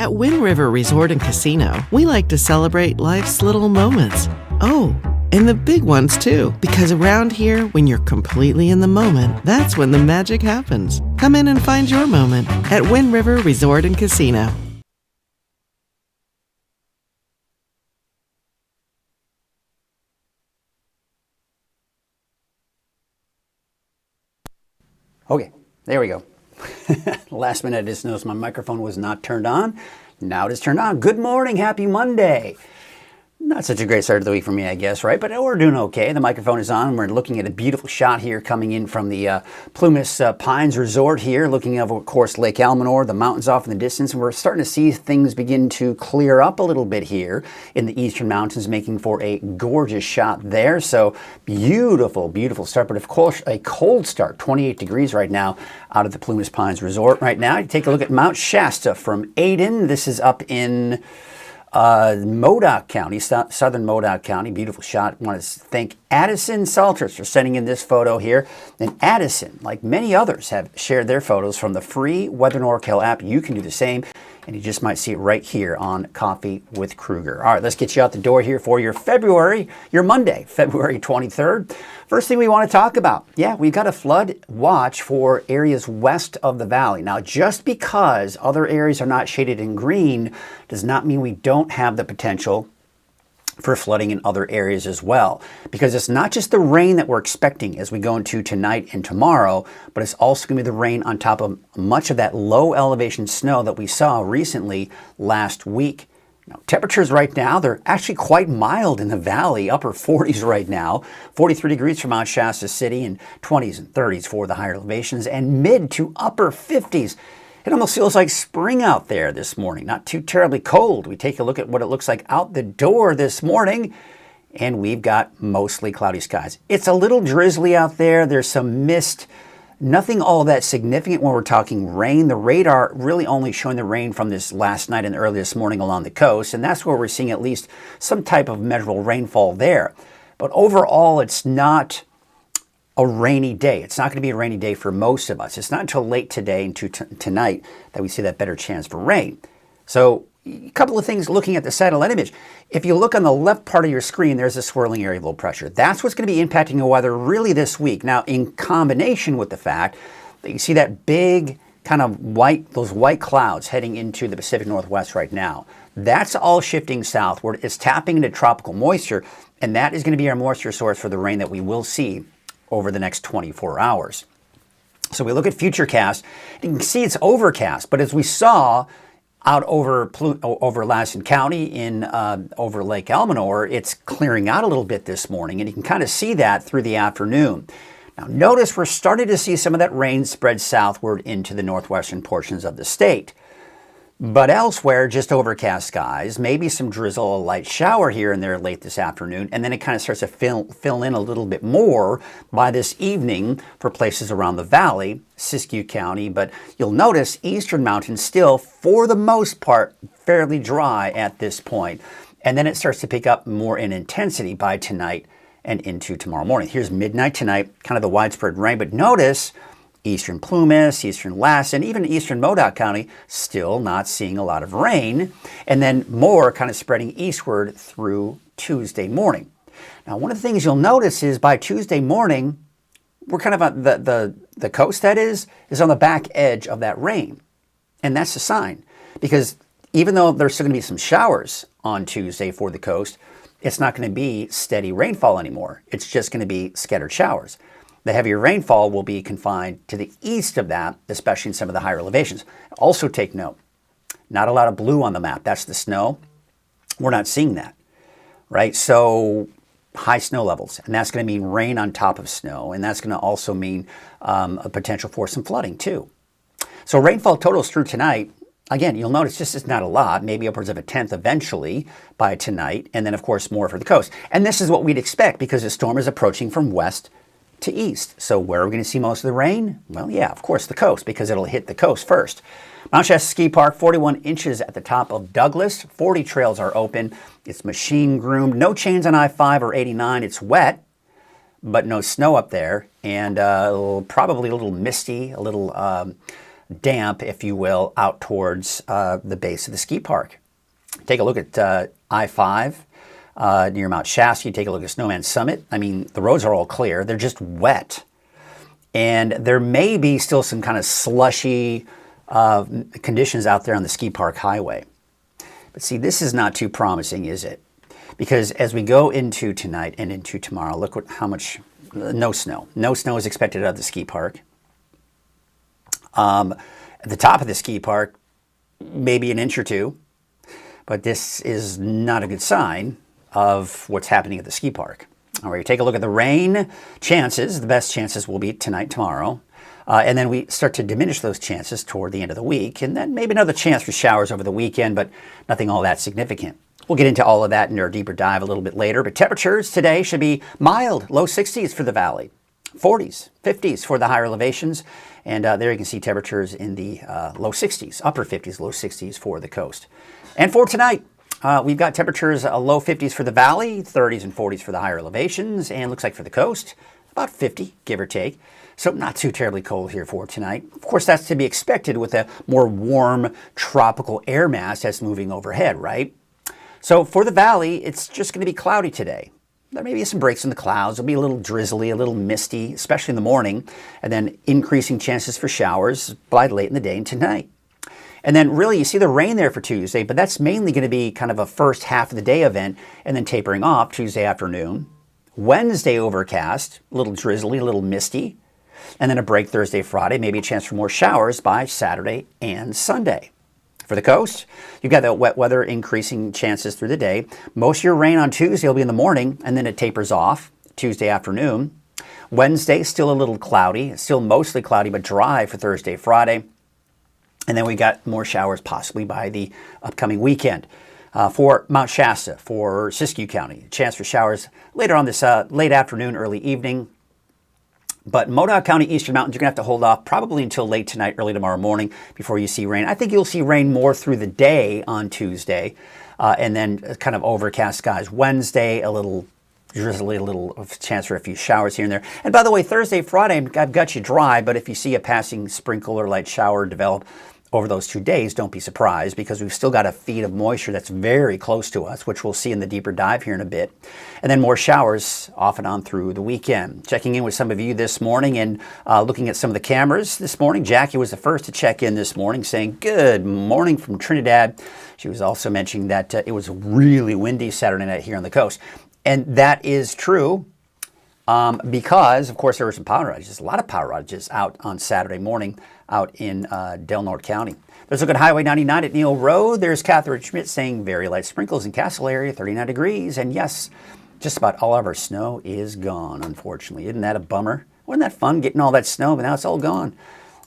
At Wind River Resort and Casino, we like to celebrate life's little moments. Oh, and the big ones too, because around here, when you're completely in the moment, that's when the magic happens. Come in and find your moment at Wind River Resort and Casino. Okay, there we go. Last minute, I just noticed my microphone was not turned on. Now it is turned on. Good morning, happy Monday. Not such a great start to the week for me, I guess, right? But we're doing okay. The microphone is on. We're looking at a beautiful shot here coming in from the Plumas Pines Resort here, looking over, of course, Lake Almanor, the mountains off in the distance. And we're starting to see things begin to clear up a little bit here in the eastern mountains, making for a gorgeous shot there. So beautiful, beautiful start. But of course, a cold start, 28 degrees right now out at the Plumas Pines Resort right now. You take a look at Mount Shasta from Aden. This is up in Modoc County, southern Modoc County. Beautiful shot. I want to thank Addison Salters for sending in this photo here. And Addison, like many others, have shared their photos from the free Weather NorCal app. You can do the same, and you just might see it right here on Coffee with Krueger. All right, let's get you out the door here for your Monday, February 23rd. First thing we want to talk about, we've got a flood watch for areas west of the valley. Now, just because other areas are not shaded in green does not mean we don't have the potential for flooding in other areas as well. Because it's not just the rain that we're expecting as we go into tonight and tomorrow, but it's also going to be the rain on top of much of that low elevation snow that we saw recently last week. Now, temperatures right now, they're actually quite mild in the valley, upper 40s right now, 43 degrees for Mount Shasta City and 20s and 30s for the higher elevations and mid to upper 50s. It almost feels like spring out there this morning, not too terribly cold. We take a look at what it looks like out the door this morning, and we've got mostly cloudy skies. It's a little drizzly out there. There's some mist. Nothing all that significant when we're talking rain. The radar really only showing the rain from this last night and early this morning along the coast, and that's where we're seeing at least some type of measurable rainfall there. But overall, it's not a rainy day. It's not going to be a rainy day for most of us. It's not until late today and tonight that we see that better chance for rain. So a couple of things looking at the satellite image. If you look on the left part of your screen, there's a swirling area of low pressure. That's what's going to be impacting the weather really this week. Now, in combination with the fact that you see that big kind of those white clouds heading into the Pacific Northwest right now, that's all shifting southward. It's tapping into tropical moisture, and that is going to be our moisture source for the rain that we will see over the next 24 hours. So we look at Futurecast, and you can see it's overcast, but as we saw out over Lassen County over Lake Almanor, it's clearing out a little bit this morning, and you can kind of see that through the afternoon. Now notice we're starting to see some of that rain spread southward into the northwestern portions of the state. But elsewhere, just overcast skies, maybe some drizzle, a light shower here and there late this afternoon, and then it kind of starts to fill in a little bit more by this evening for places around the valley, Siskiyou County. But you'll notice eastern mountains still, for the most part, fairly dry at this point. And then it starts to pick up more in intensity by tonight and into tomorrow morning. Here's midnight tonight, kind of the widespread rain, but notice eastern Plumas, eastern Lassen, even eastern Modoc County, still not seeing a lot of rain, and then more kind of spreading eastward through Tuesday morning. Now, one of the things you'll notice is by Tuesday morning, we're kind of on the coast, that is on the back edge of that rain. And that's a sign, because even though there's still going to be some showers on Tuesday for the coast, it's not going to be steady rainfall anymore. It's just going to be scattered showers. The heavier rainfall will be confined to the east of that, especially in some of the higher elevations. Also take note, not a lot of blue on the map. That's the snow. We're not seeing that, right? So high snow levels, and that's going to mean rain on top of snow, and that's going to also mean a potential for some flooding too. So rainfall totals through tonight, again, you'll notice just it's not a lot, maybe upwards of a tenth eventually by tonight, and then of course more for the coast. And this is what we'd expect because the storm is approaching from west to east. So where are we going to see most of the rain? Well, yeah, of course the coast, because it'll hit the coast first. Mount Shasta Ski Park, 41 inches at the top of Douglas. 40 trails are open. It's machine groomed. No chains on I-5 or 89. It's wet, but no snow up there. And probably a little misty, a little damp, if you will, out towards the base of the ski park. Take a look at I-5 near Mount Shasta. You take a look at Snowman Summit. I mean, the roads are all clear. They're just wet. And there may be still some kind of slushy conditions out there on the ski park highway. But see, this is not too promising, is it? Because as we go into tonight and into tomorrow, look how much, no snow. No snow is expected out of the ski park. At the top of the ski park, maybe an inch or two. But this is not a good sign of what's happening at the ski park. All right, take a look at the rain chances. The best chances will be tonight, tomorrow. And then we start to diminish those chances toward the end of the week. And then maybe another chance for showers over the weekend, but nothing all that significant. We'll get into all of that in our deeper dive a little bit later. But temperatures today should be mild, low 60s for the valley, 40s, 50s for the higher elevations. And there you can see temperatures in the low 60s, upper 50s, low 60s for the coast. And for tonight, we've got temperatures low 50s for the valley, 30s and 40s for the higher elevations. And looks like for the coast, about 50, give or take. So not too terribly cold here for tonight. Of course, that's to be expected with a more warm tropical air mass that's moving overhead, right? So for the valley, it's just going to be cloudy today. There may be some breaks in the clouds. It'll be a little drizzly, a little misty, especially in the morning, and then increasing chances for showers by late in the day and tonight. And then really you see the rain there for Tuesday, but that's mainly going to be kind of a first half of the day event and then tapering off Tuesday afternoon. Wednesday overcast, a little drizzly, a little misty. And then a break Thursday, Friday, maybe a chance for more showers by Saturday and Sunday. For the coast, you've got that wet weather increasing chances through the day. Most of your rain on Tuesday will be in the morning, and then it tapers off Tuesday afternoon. Wednesday, still a little cloudy, still mostly cloudy, but dry for Thursday, Friday. And then we got more showers possibly by the upcoming weekend. For Mount Shasta, for Siskiyou County, chance for showers later on this late afternoon, early evening. But Modoc County, Eastern Mountains, you're going to have to hold off probably until late tonight, early tomorrow morning before you see rain. I think you'll see rain more through the day on Tuesday, and then kind of overcast skies Wednesday, a little drizzly, a little chance for a few showers here and there. And by the way, Thursday, Friday, I've got you dry, but if you see a passing sprinkle or light shower develop over those 2 days, don't be surprised because we've still got a feed of moisture that's very close to us, which we'll see in the deeper dive here in a bit. And then more showers off and on through the weekend. Checking in with some of you this morning and looking at some of the cameras this morning. Jackie was the first to check in this morning saying, good morning from Trinidad. She was also mentioning that it was really windy Saturday night here on the coast. And that is true. Because, of course, there were some power outages, a lot of power outages out on Saturday morning out in Del Norte County. There's a look at Highway 99 at Neal Road. There's Catherine Schmidt saying very light sprinkles in Castle area, 39 degrees. And yes, just about all of our snow is gone, unfortunately. Isn't that a bummer? Wasn't that fun getting all that snow, but now it's all gone.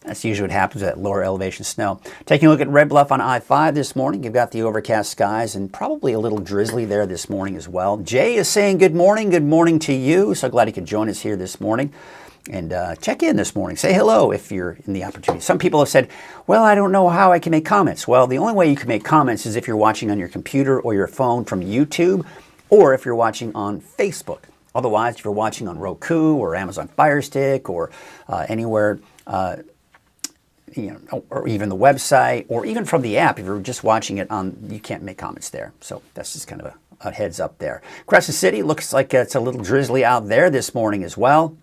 That's usually what happens at lower elevation snow. Taking a look at Red Bluff on I-5 this morning. You've got the overcast skies and probably a little drizzly there this morning as well. Jay is saying good morning to you. So glad you could join us here this morning and check in this morning. Say hello if you're in the opportunity. Some people have said, well, I don't know how I can make comments. Well, the only way you can make comments is if you're watching on your computer or your phone from YouTube or if you're watching on Facebook. Otherwise, if you're watching on Roku or Amazon Fire Stick or anywhere, or even the website, or even from the app, if you're just watching it on, you can't make comments there. So that's just kind of a heads up there. Crescent City looks like it's a little drizzly out there this morning as well.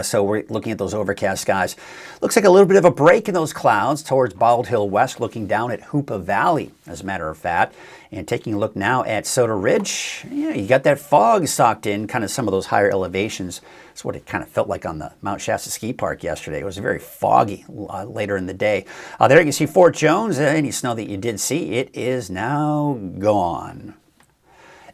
So we're looking at those overcast skies. Looks like a little bit of a break in those clouds towards Bald Hill West, looking down at Hoopa Valley, as a matter of fact. And taking a look now at Soda Ridge, yeah, you got that fog socked in, kind of some of those higher elevations. That's what it kind of felt like on the Mount Shasta Ski Park yesterday. It was very foggy later in the day. There you can see Fort Jones. Any snow that you did see, it is now gone.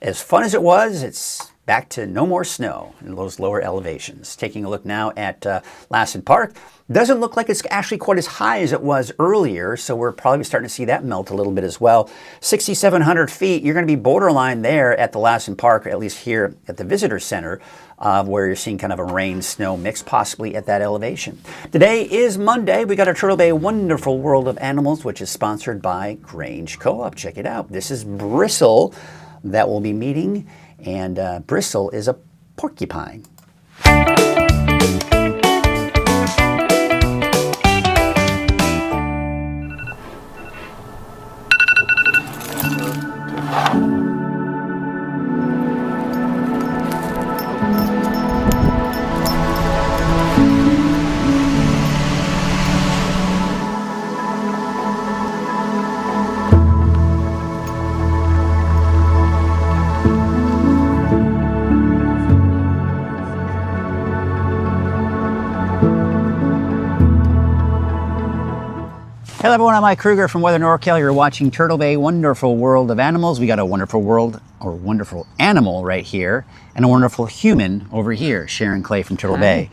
As fun as it was, it's back to no more snow in those lower elevations. Taking a look now at Lassen Park. Doesn't look like it's actually quite as high as it was earlier, so we're probably starting to see that melt a little bit as well. 6,700 feet, you're going to be borderline there at the Lassen Park, at least here at the Visitor Center, where you're seeing kind of a rain-snow mix possibly at that elevation. Today is Monday. We got our Turtle Bay Wonderful World of Animals, which is sponsored by Grange Co-op. Check it out. This is Bristle that we'll be meeting, and Bristle is a porcupine. Hello everyone, I'm Mike Krueger from Weather NorCal. You're watching Turtle Bay Wonderful World of Animals. We got a wonderful world, or wonderful animal right here, and a wonderful human over here, Sharon Clay from Turtle Bay.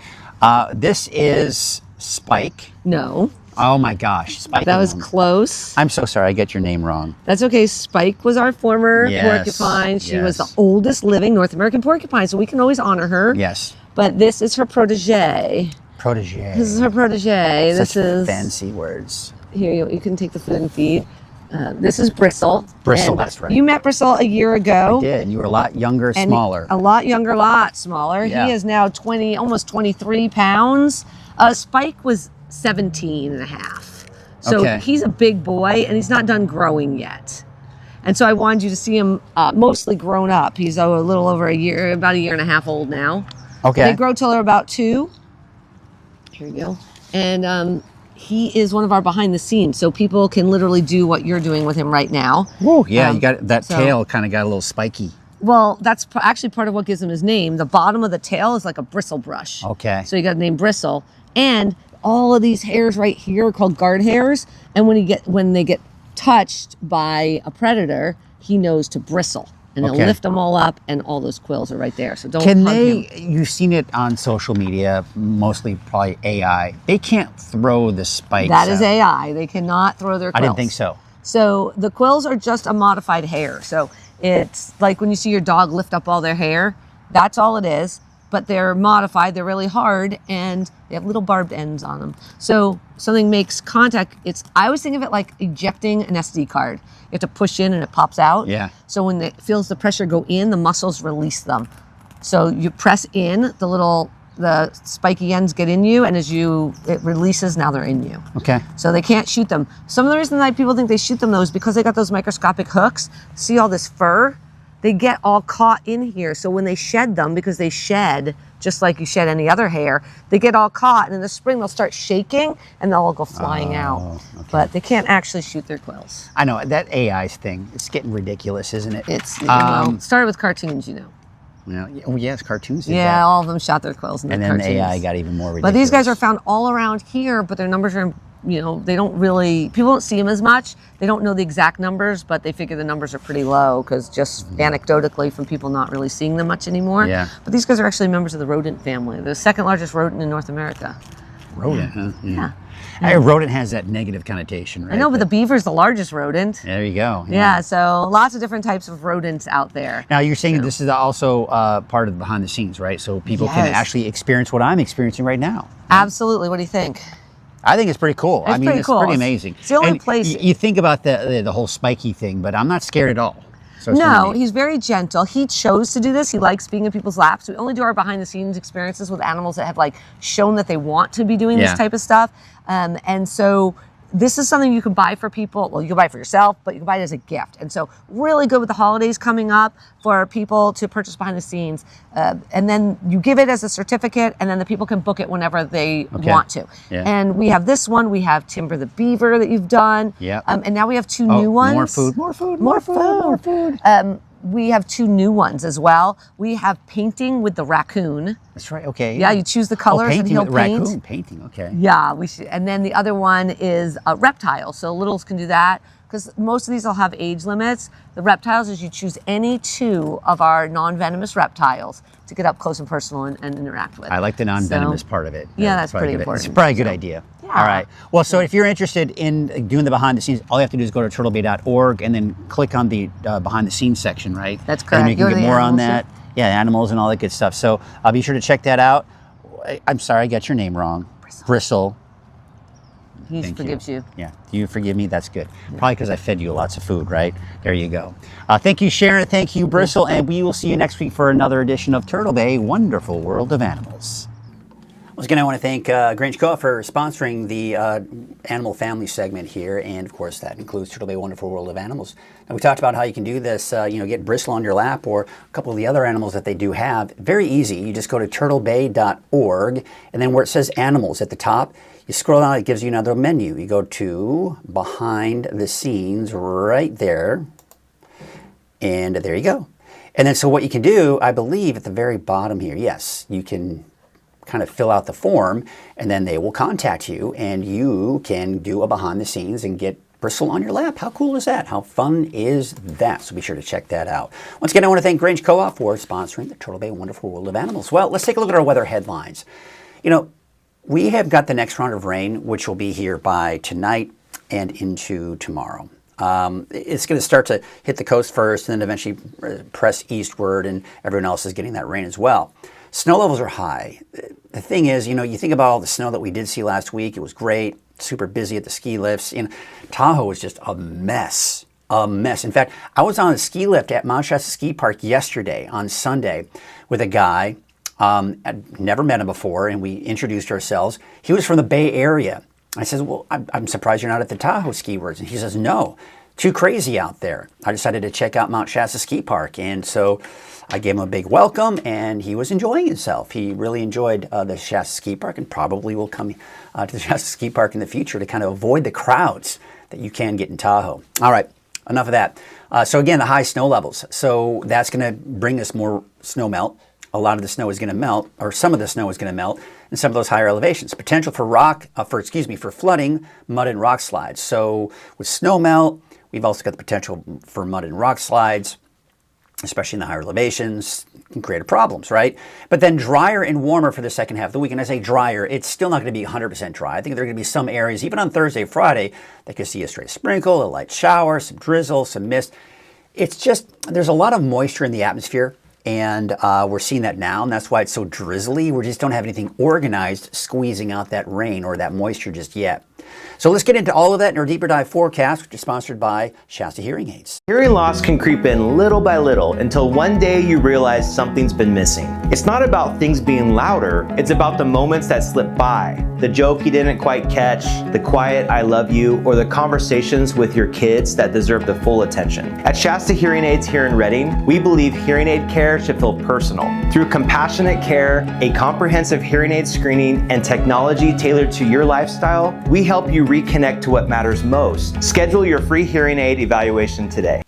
This is Spike. No. Oh my gosh, Spike. That was close. I'm so sorry, I get your name wrong. That's okay. Spike was our former porcupine. She was the oldest living North American porcupine, so we can always honor her. Yes. But this is her protege. Protege. This is her protege. Such this is fancy words. Here, you can take the food and feed. This is Bristle. Bristle, And that's right. You met Bristle a year ago. I did. You were a lot younger, and smaller. A lot younger, a lot smaller. Yeah. He is now almost 23 pounds. Spike was 17 and a half. So he's a big boy, and he's not done growing yet. And so I wanted you to see him mostly grown up. He's a little over a year, about a year and a half old now. Okay. They grow till they're about 2. Here you go. And he is one of our behind the scenes, so people can literally do what you're doing with him right now. Whoa, yeah, you got that tail kind of got a little spiky. Well, that's actually part of what gives him his name. The bottom of the tail is like a bristle brush. Okay. So you got the name Bristle. And all of these hairs right here are called guard hairs. And when they get touched by a predator, he knows to bristle. And he'll lift them all up, and all those quills are right there. So don't hug him. You've seen it on social media, mostly probably AI. They can't throw the spikes That is out. AI. They cannot throw their quills. I didn't think so. So the quills are just a modified hair. So it's like when you see your dog lift up all their hair, that's all it is. But they're modified, they're really hard, and they have little barbed ends on them. So something makes contact, I always think of it like ejecting an SD card. You have to push in and it pops out. Yeah. So when it feels the pressure go in, the muscles release them. So you press in, the spiky ends get in you, and as it releases, now they're in you. Okay. So they can't shoot them. Some of the reason that people think they shoot them though is because they got those microscopic hooks. See all this fur? They get all caught in here. So when they shed them, because they shed just like you shed any other hair, they get all caught, and in the spring they'll start shaking and they'll all go flying out. Okay. But they can't actually shoot their quills. I know, that AI thing, it's getting ridiculous, isn't it? It started with cartoons, you know. Oh yes, cartoons did Yeah, that. all of them shot their quills in the cartoons. And then AI got even more ridiculous. But these guys are found all around here, but their numbers are, they don't really, people don't see them as much. They don't know the exact numbers, but they figure the numbers are pretty low because just anecdotally from people not really seeing them much anymore. Yeah. But these guys are actually members of the rodent family. They're the second largest rodent in North America. Rodent, huh? Yeah. Rodent has that negative connotation, right? I know, but the beaver's the largest rodent. There you go. Yeah, so lots of different types of rodents out there. Now, you're saying this is also part of the behind the scenes, right? So people can actually experience what I'm experiencing right now. Absolutely. What do you think? I think it's pretty cool. It's pretty cool. It's pretty amazing. It's the only place. You think about the whole spiky thing, but I'm not scared at all. So No, he's very gentle. He chose to do this. He likes being in people's laps. We only do our behind the scenes experiences with animals that have shown that they want to be doing this type of stuff. And so this is something you can buy for people. Well, you can buy it for yourself, but you can buy it as a gift. And so really good with the holidays coming up for people to purchase behind the scenes. And then you give it as a certificate, and then the people can book it whenever they want to. Yeah. And we have this one. We have Timber the Beaver that you've done. Yeah. And now we have 2 new ones. More food. we have 2 new ones as well. We have painting with the raccoon. That's right. Okay. Yeah, you choose the colors and he'll paint. Raccoon painting. Okay. Yeah, we should. And then the other one is reptiles. So littles can do that because most of these will have age limits. The reptiles is you choose any 2 of our non-venomous reptiles to get up close and personal and interact with. I like the non-venomous part of it. Yeah, that's pretty important. It's probably a good idea. Yeah. All right. Well, so if you're interested in doing the behind the scenes, all you have to do is go to turtlebay.org and then click on the behind the scenes section, right? That's And correct. then you can get more on that. Yeah, animals and all that good stuff. So be sure to check that out. I'm sorry, I got your name wrong. Bristle. He forgives you. Yeah. Do you forgive me? That's good. Probably because I fed you lots of food, right? There you go. Thank you, Sharon. Thank you, Bristle. And we will see you next week for another edition of Turtle Bay, Wonderful World of Animals. Once again, I want to thank Grange Co. for sponsoring the animal family segment here. And, of course, that includes Turtle Bay, Wonderful World of Animals. And we talked about how you can do this, get Bristle on your lap or a couple of the other animals that they do have. Very easy. You just go to turtlebay.org, and then where it says animals at the top, you scroll down, it gives you another menu. You go to behind the scenes right there, and there you go. And then so what you can do, I believe at the very bottom here, yes, you can kind of fill out the form, and then they will contact you, and you can do a behind the scenes and get Bristle on your lap. How cool is that? How fun is that? So be sure to check that out. Once again, I want to thank Grange Co-op for sponsoring the Turtle Bay Wonderful World of Animals. Well, let's take a look at our weather headlines. We have got the next round of rain, which will be here by tonight and into tomorrow. It's going to start to hit the coast first and then eventually press eastward, and everyone else is getting that rain as well. Snow levels are high. The thing is, you think about all the snow that we did see last week. It was great, super busy at the ski lifts. Tahoe was just a mess. A mess. In fact, I was on a ski lift at Mount Shasta Ski Park yesterday on Sunday with a guy. I'd never met him before, and we introduced ourselves. He was from the Bay Area. I said, well, I'm surprised you're not at the Tahoe ski works. And he says, no, too crazy out there. I decided to check out Mount Shasta Ski Park. And so I gave him a big welcome, and he was enjoying himself. He really enjoyed the Shasta Ski Park and probably will come to the Shasta Ski Park in the future to kind of avoid the crowds that you can get in Tahoe. All right, enough of that. So again, the high snow levels. So that's going to bring us more snow melt. A lot of the snow is going to melt, or some of the snow is going to melt in some of those higher elevations. Potential for flooding, mud and rock slides. So with snow melt, we've also got the potential for mud and rock slides, especially in the higher elevations, can create problems, right? But then drier and warmer for the second half of the week. And I say drier, it's still not going to be 100% dry. I think there are going to be some areas, even on Thursday, Friday, that could see a stray sprinkle, a light shower, some drizzle, some mist. It's just, there's a lot of moisture in the atmosphere. And we're seeing that now, and that's why it's so drizzly. We just don't have anything organized squeezing out that rain or that moisture just yet. So let's get into all of that in our Deeper Dive forecast, which is sponsored by Shasta Hearing Aids. Hearing loss can creep in little by little until one day you realize something's been missing. It's not about things being louder, it's about the moments that slip by. The joke you didn't quite catch, the quiet I love you, or the conversations with your kids that deserve the full attention. At Shasta Hearing Aids here in Redding, we believe hearing aid care should feel personal. Through compassionate care, a comprehensive hearing aid screening, and technology tailored to your lifestyle, we help you reconnect to what matters most. Schedule your free hearing aid evaluation today.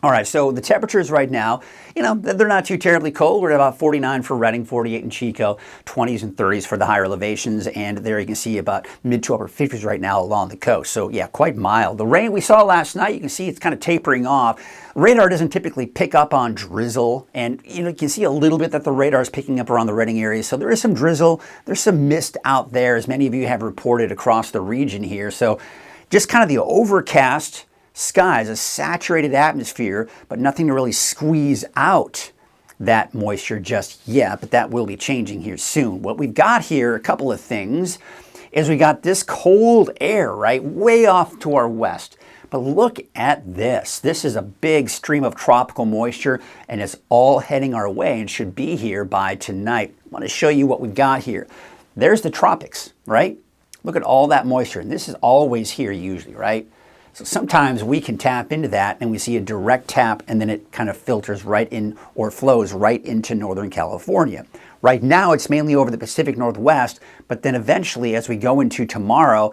All right, so the temperatures right now, they're not too terribly cold. We're at about 49 for Redding, 48 in Chico, 20s and 30s for the higher elevations, and there you can see about mid to upper 50s right now along the coast. So yeah, quite mild. The rain we saw last night, you can see it's kind of tapering off. Radar doesn't typically pick up on drizzle, and you can see a little bit that the radar is picking up around the Redding area. So there is some drizzle, there's some mist out there, as many of you have reported across the region here. So just kind of the overcast skies, a saturated atmosphere, but nothing to really squeeze out that moisture just yet, but that will be changing here soon. What we've got here, a couple of things, is we got this cold air, right, way off to our west. But look at this. This is a big stream of tropical moisture, and it's all heading our way and should be here by tonight. I want to show you what we've got here. There's the tropics, right? Look at all that moisture, and this is always here usually, right? So sometimes we can tap into that and we see a direct tap, and then it kind of filters right in or flows right into Northern California. Right now it's mainly over the Pacific Northwest, but then eventually as we go into tomorrow,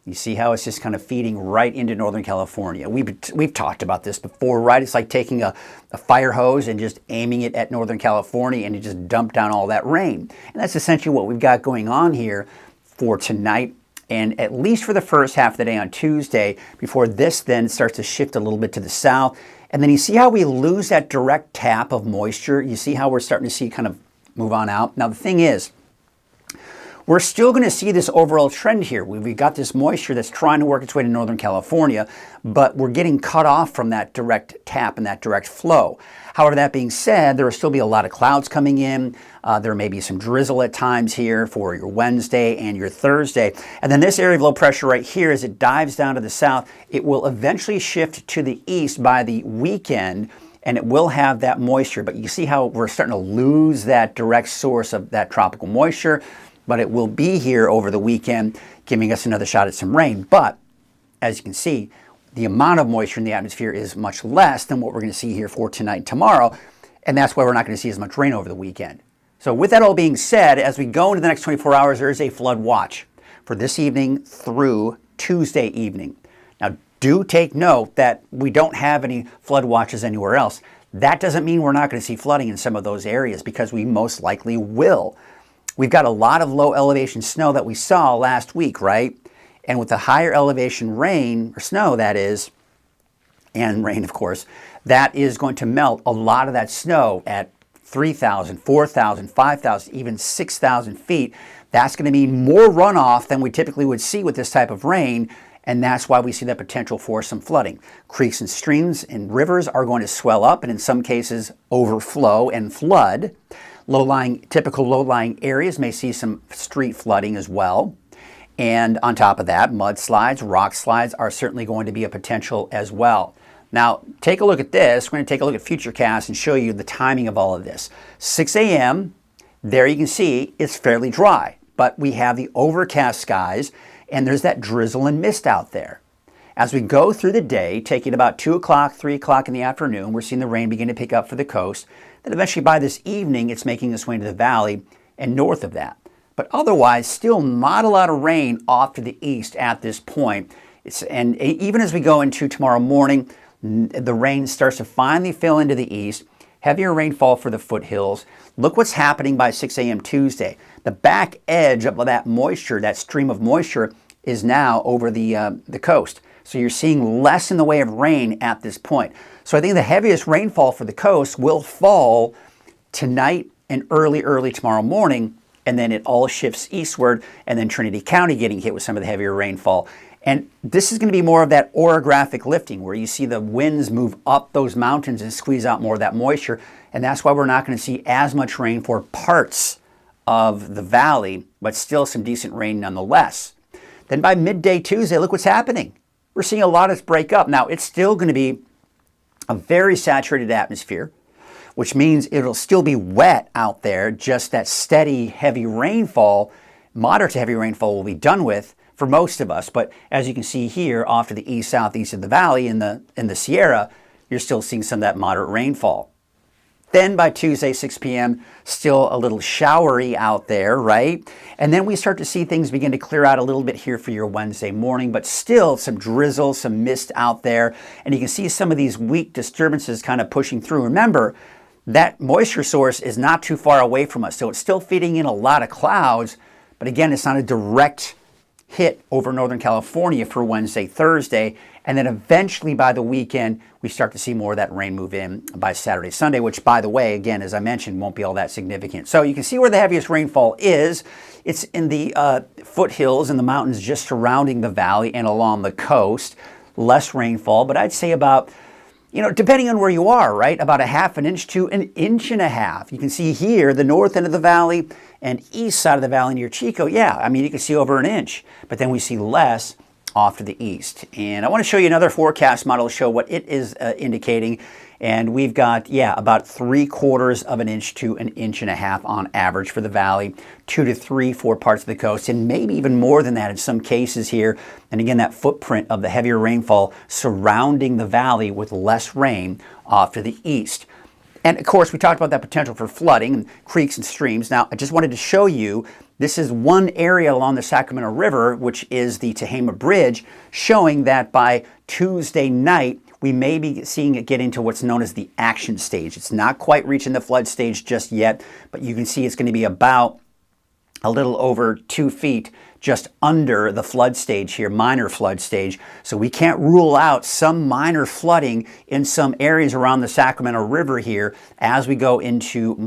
You see how it's just kind of feeding right into Northern California. We've talked about this before, right? It's like taking a fire hose and just aiming it at Northern California and it just dump down all that rain. And that's essentially what we've got going on here for tonight and at least for the first half of the day on Tuesday, before this then starts to shift a little bit to the south. And then you see how we lose that direct tap of moisture. You see how we're starting to see kind of move on out. Now the thing is, we're still going to see this overall trend here. We've got this moisture that's trying to work its way to Northern California, but we're getting cut off from that direct tap and that direct flow. However, that being said, there will still be a lot of clouds coming in. There may be some drizzle at times here for your Wednesday and your Thursday. And then this area of low pressure right here, as it dives down to the south, it will eventually shift to the east by the weekend, and it will have that moisture. But you see how we're starting to lose that direct source of that tropical moisture, but it will be here over the weekend, giving us another shot at some rain. But as you can see, the amount of moisture in the atmosphere is much less than what we're going to see here for tonight and tomorrow, and that's why we're not going to see as much rain over the weekend. So with that all being said, as we go into the next 24 hours, there is a flood watch for this evening through Tuesday evening. Now, do take note that we don't have any flood watches anywhere else. That doesn't mean we're not going to see flooding in some of those areas, because we most likely will. We've got a lot of low elevation snow that we saw last week, right? And with the higher elevation rain, or snow that is, and rain of course, that is going to melt a lot of that snow at 3,000, 4,000, 5,000, even 6,000 feet. That's going to mean more runoff than we typically would see with this type of rain, and that's why we see that potential for some flooding. Creeks and streams and rivers are going to swell up and in some cases overflow and flood. Typical low-lying areas may see some street flooding as well. And on top of that, mudslides, rock slides are certainly going to be a potential as well. Now, take a look at this. We're going to take a look at Futurecast and show you the timing of all of this. 6 a.m., there you can see it's fairly dry, but we have the overcast skies and there's that drizzle and mist out there. As we go through the day, taking about 2 o'clock, 3 o'clock in the afternoon, we're seeing the rain begin to pick up for the coast. Then eventually by this evening, it's making its way into the valley and north of that. But otherwise, still not a lot of rain off to the east at this point. And even as we go into tomorrow morning, the rain starts to finally fill into the east. Heavier rainfall for the foothills. Look what's happening by 6 a.m. Tuesday. The back edge of that moisture, that stream of moisture, is now over the coast. So you're seeing less in the way of rain at this point. So I think the heaviest rainfall for the coast will fall tonight and early tomorrow morning, and then it all shifts eastward, and then Trinity County getting hit with some of the heavier rainfall. And this is going to be more of that orographic lifting, where you see the winds move up those mountains and squeeze out more of that moisture, and that's why we're not going to see as much rain for parts of the valley, but still some decent rain nonetheless. Then by midday Tuesday, look what's happening. We're seeing a lot of this break up. Now, it's still going to be a very saturated atmosphere, which means it'll still be wet out there. Just that steady, heavy rainfall, moderate to heavy rainfall will be done with for most of us. But as you can see here, off to the east, southeast of the valley in the Sierra, you're still seeing some of that moderate rainfall. Then by Tuesday, 6 p.m., still a little showery out there, right? And then we start to see things begin to clear out a little bit here for your Wednesday morning, but still some drizzle, some mist out there. And you can see some of these weak disturbances kind of pushing through. Remember, that moisture source is not too far away from us, so it's still feeding in a lot of clouds, but again, it's not a direct hit over Northern California for Wednesday, Thursday, and then eventually by the weekend, we start to see more of that rain move in by Saturday, Sunday, which, by the way, again, as I mentioned, won't be all that significant. So you can see where the heaviest rainfall is. It's in the foothills and the mountains just surrounding the valley and along the coast. Less rainfall, but I'd say about, depending on where you are, right, about a half an inch to an inch and a half. You can see here, the north end of the valley and east side of the valley near Chico, you can see over an inch, but then we see less off to the east. And I want to show you another forecast model to show what it is indicating. And we've got, about 3/4 of an inch to an inch and a half on average for the valley, 2 to 3 for parts of the coast, and maybe even more than that in some cases here. And again, that footprint of the heavier rainfall surrounding the valley with less rain off to the east. And of course, we talked about that potential for flooding and creeks and streams. Now, I just wanted to show you, this is one area along the Sacramento River, which is the Tehama Bridge, showing that by Tuesday night, we may be seeing it get into what's known as the action stage. It's not quite reaching the flood stage just yet, but you can see it's going to be about a little over 2 feet just under the flood stage here, minor flood stage. So we can't rule out some minor flooding in some areas around the Sacramento River here as we go into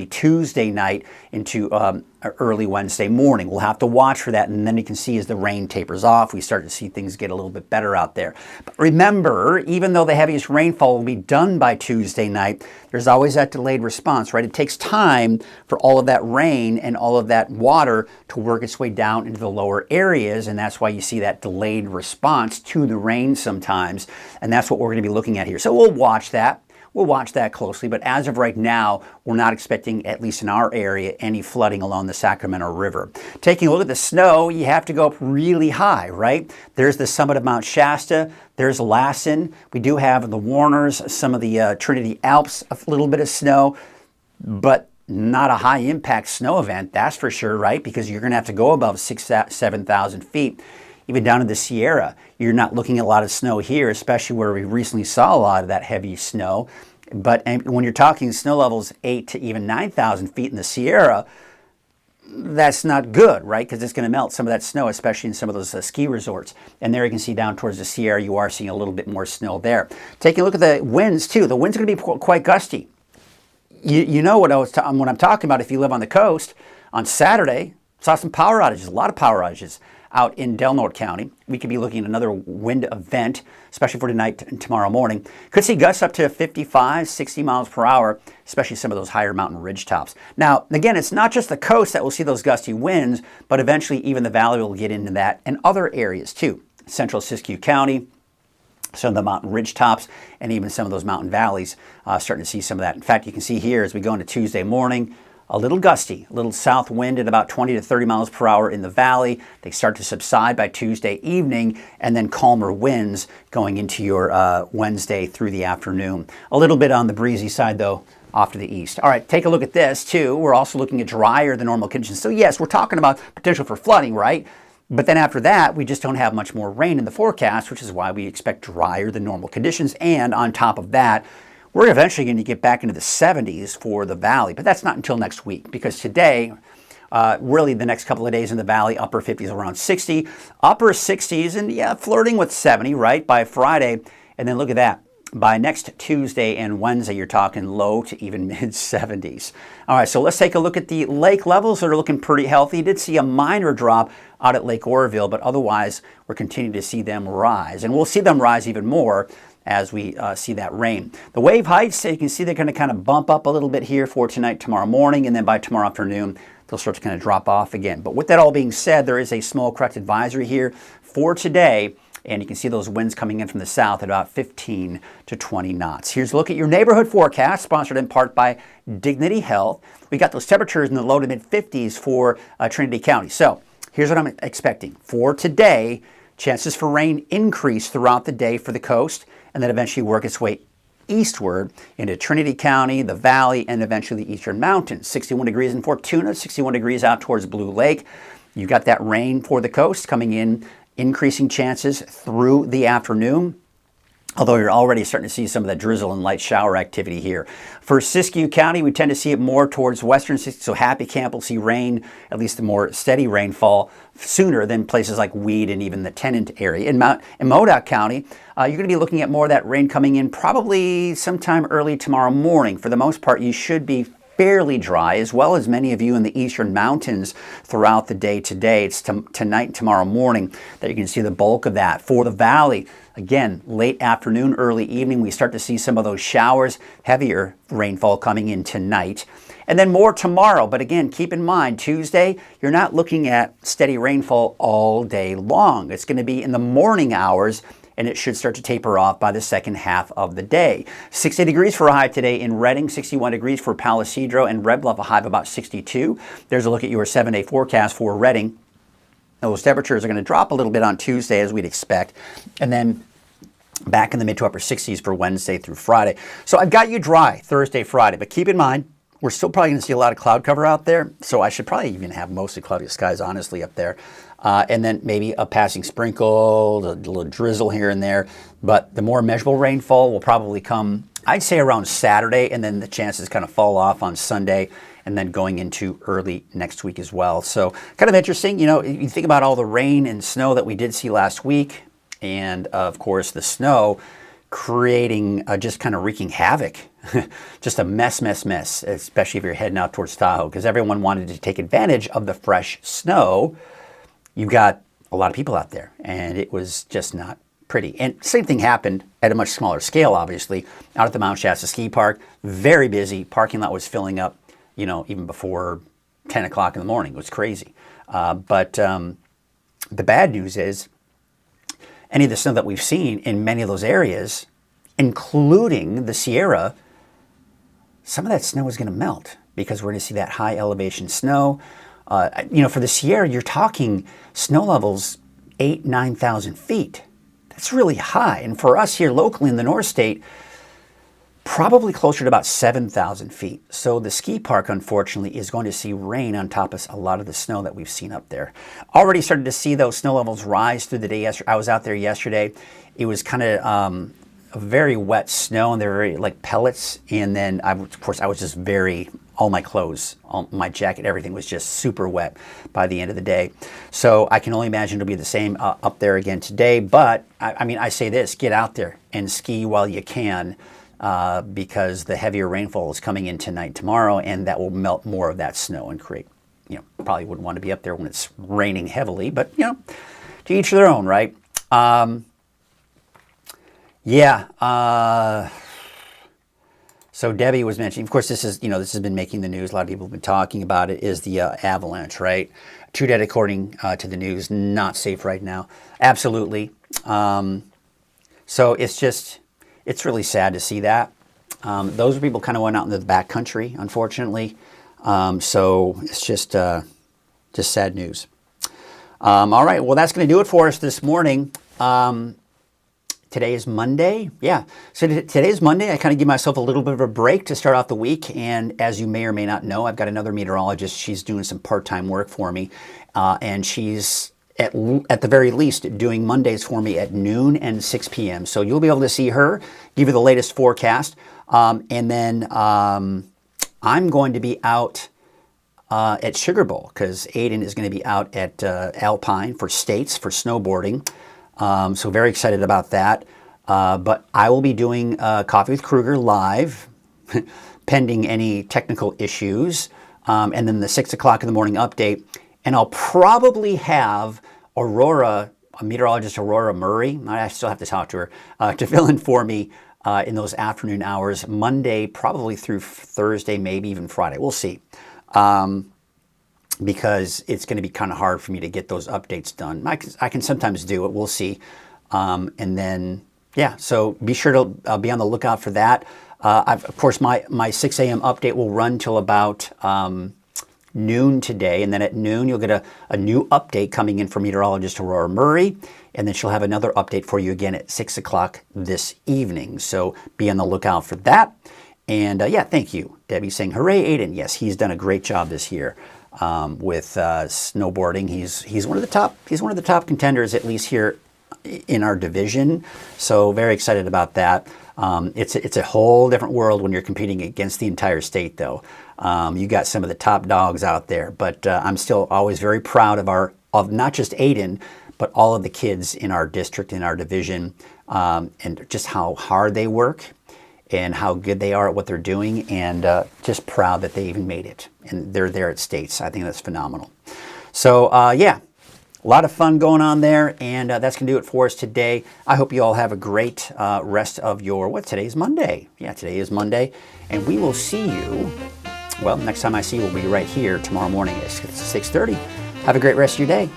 Tuesday night into early Wednesday morning. We'll have to watch for that, and then you can see as the rain tapers off, we start to see things get a little bit better out there. But remember, even though the heaviest rainfall will be done by Tuesday night, there's always that delayed response, right? It takes time for all of that rain and all of that water to work its way down into the lower areas, and that's why you see that delayed response to the rain sometimes, and that's what we're going to be looking at here. So we'll watch that. We'll watch that closely, but as of right now, we're not expecting, at least in our area, any flooding along the Sacramento River. Taking a look at the snow, you have to go up really high, right? There's the summit of Mount Shasta, there's Lassen. We do have the Warners, some of the Trinity Alps, a little bit of snow, but not a high impact snow event, that's for sure, right? Because you're going to have to go above 7,000 feet. Even down in the Sierra, you're not looking at a lot of snow here, especially where we recently saw a lot of that heavy snow. But when you're talking snow levels 8 to even 9,000 feet in the Sierra, that's not good, right? Because it's going to melt some of that snow, especially in some of those ski resorts. And there you can see down towards the Sierra, you are seeing a little bit more snow there. Taking a look at the winds too, the winds are going to be quite gusty. You know what I'm talking about if you live on the coast. On Saturday, saw some power outages, a lot of power outages out in Del Norte County. We could be looking at another wind event, especially for tonight and tomorrow morning. Could see gusts up to 55, 60 miles per hour, especially some of those higher mountain ridge tops. Now, again, it's not just the coast that will see those gusty winds, but eventually even the valley will get into that and other areas too. Central Siskiyou County, some of the mountain ridge tops, and even some of those mountain valleys starting to see some of that. In fact, you can see here as we go into Tuesday morning, a little gusty, a little south wind at about 20 to 30 miles per hour in the valley. They start to subside by Tuesday evening, and then calmer winds going into your Wednesday through the afternoon. A little bit on the breezy side, though, off to the east. All right, take a look at this, too. We're also looking at drier than normal conditions. So, yes, we're talking about potential for flooding, right? But then after that, we just don't have much more rain in the forecast, which is why we expect drier than normal conditions. And on top of that, we're eventually going to get back into the 70s for the valley, but that's not until next week, because today, really the next couple of days in the valley, upper 50s around 60, upper 60s, and yeah, flirting with 70, right, by Friday. And then look at that. By next Tuesday and Wednesday, you're talking low to even mid-70s. All right, so let's take a look at the lake levels that are looking pretty healthy. You did see a minor drop out at Lake Oroville, but otherwise, we're continuing to see them rise. And we'll see them rise even more as we see that rain. The wave heights, you can see they're going to kind of bump up a little bit here for tonight, tomorrow morning, and then by tomorrow afternoon, they'll start to kind of drop off again. But with that all being said, there is a small crest advisory here for today, and you can see those winds coming in from the south at about 15 to 20 knots. Here's a look at your neighborhood forecast, sponsored in part by Dignity Health. We got those temperatures in the low to mid 50s for Trinity County. So here's what I'm expecting. For today, chances for rain increase throughout the day for the coast, and then eventually work its way eastward into Trinity County, the Valley, and eventually the Eastern Mountains. 61 degrees in Fortuna, 61 degrees out towards Blue Lake. You've got that rain for the coast coming in, increasing chances through the afternoon, although you're already starting to see some of that drizzle and light shower activity here. For Siskiyou County, we tend to see it more towards western Siskiyou, so Happy Camp will see rain, at least the more steady rainfall, sooner than places like Weed and even the Tennant area. In Modoc County, you're going to be looking at more of that rain coming in probably sometime early tomorrow morning. For the most part, you should be fairly dry, as well as many of you in the eastern mountains throughout the day today. It's tonight and tomorrow morning that you can see the bulk of that. For the valley, again, late afternoon, early evening, we start to see some of those showers, heavier rainfall coming in tonight. And then more tomorrow. But again, keep in mind, Tuesday, you're not looking at steady rainfall all day long. It's going to be in the morning hours, and it should start to taper off by the second half of the day. 60 degrees for a high today in Redding, 61 degrees for Palo Cedro and Red Bluff, a high of about 62. There's a look at your 7-day forecast for Redding. Those temperatures are going to drop a little bit on Tuesday, as we'd expect. And then back in the mid to upper 60s for Wednesday through Friday. So I've got you dry Thursday, Friday, but keep in mind, we're still probably going to see a lot of cloud cover out there. So I should probably even have mostly cloudy skies, honestly, up there. And then maybe a passing sprinkle, a little drizzle here and there. But the more measurable rainfall will probably come, I'd say, around Saturday, and then the chances kind of fall off on Sunday, and then going into early next week as well. So kind of interesting. You know, you think about all the rain and snow that we did see last week, and of course the snow creating just kind of wreaking havoc. Just a mess, especially if you're heading out towards Tahoe, because everyone wanted to take advantage of the fresh snow. You've got a lot of people out there, and it was just not pretty. And same thing happened at a much smaller scale, obviously, out at the Mount Shasta Ski Park. Very busy. Parking lot was filling up, you know, even before 10 o'clock in the morning. It was crazy. But the bad news is any of the snow that we've seen in many of those areas, including the Sierra, some of that snow is going to melt because we're going to see that high elevation snow. You know, for the Sierra, you're talking snow levels 8,000, 9,000 feet. That's really high. And for us here locally in the North State, probably closer to about 7,000 feet. So the ski park, unfortunately, is going to see rain on top of a lot of the snow that we've seen up there. Already started to see those snow levels rise through the day. I was out there yesterday. It was kind of a very wet snow, and they were very like pellets. And then, of course, I was just all my clothes, all my jacket, everything was just super wet by the end of the day. So I can only imagine it'll be the same up there again today. But I mean, I say this, get out there and ski while you can, because the heavier rainfall is coming in tonight and tomorrow, and that will melt more of that snow and create, you know, probably wouldn't want to be up there when it's raining heavily, but, you know, to each their own, right? So Debbie was mentioning, of course, this is, you know, this has been making the news. A lot of people have been talking about it, is the avalanche, right? True dead, according to the news, not safe right now. Absolutely. So it's really sad to see that. Those people kind of went out into the back country, unfortunately. So it's just sad news. All right, well, that's going to do it for us this morning. Today is Monday. Yeah, so today is Monday. I kind of give myself a little bit of a break to start off the week. And as you may or may not know, I've got another meteorologist. She's doing some part-time work for me. And she's at the very least doing Mondays for me at noon and 6 p.m. So you'll be able to see her, give you the latest forecast. And then I'm going to be out at Sugar Bowl, because Aiden is going to be out at Alpine for States for snowboarding. So very excited about that. But I will be doing Coffee with Krueger live, pending any technical issues. And then the 6 o'clock in the morning update. And I'll probably have Aurora, meteorologist Aurora Murray, I still have to talk to her, to fill in for me in those afternoon hours, Monday, probably through Thursday, maybe even Friday. We'll see. Because it's going to be kind of hard for me to get those updates done. I can sometimes do it. We'll see. And then, yeah, so be sure to be on the lookout for that. Of course, my 6 a.m. update will run till about noon today. And then at noon, you'll get a new update coming in from meteorologist Aurora Murray. And then she'll have another update for you again at 6 o'clock this evening. So be on the lookout for that. And yeah, thank you. Debbie saying, hooray, Aiden. Yes, he's done a great job this year. With snowboarding. He's one of the top contenders, at least here in our division. So very excited about that. It's a whole different world when you're competing against the entire state, though. You got some of the top dogs out there, but I'm still always very proud of not just Aiden, but all of the kids in our district, in our division, and just how hard they work and how good they are at what they're doing, and just proud that they even made it. And they're there at States. I think that's phenomenal. So, yeah, a lot of fun going on there, and that's going to do it for us today. I hope you all have a great rest of your, today's Monday. Yeah, today is Monday, and we will see you, well, next time I see you will be right here tomorrow morning at 6:30. Have a great rest of your day.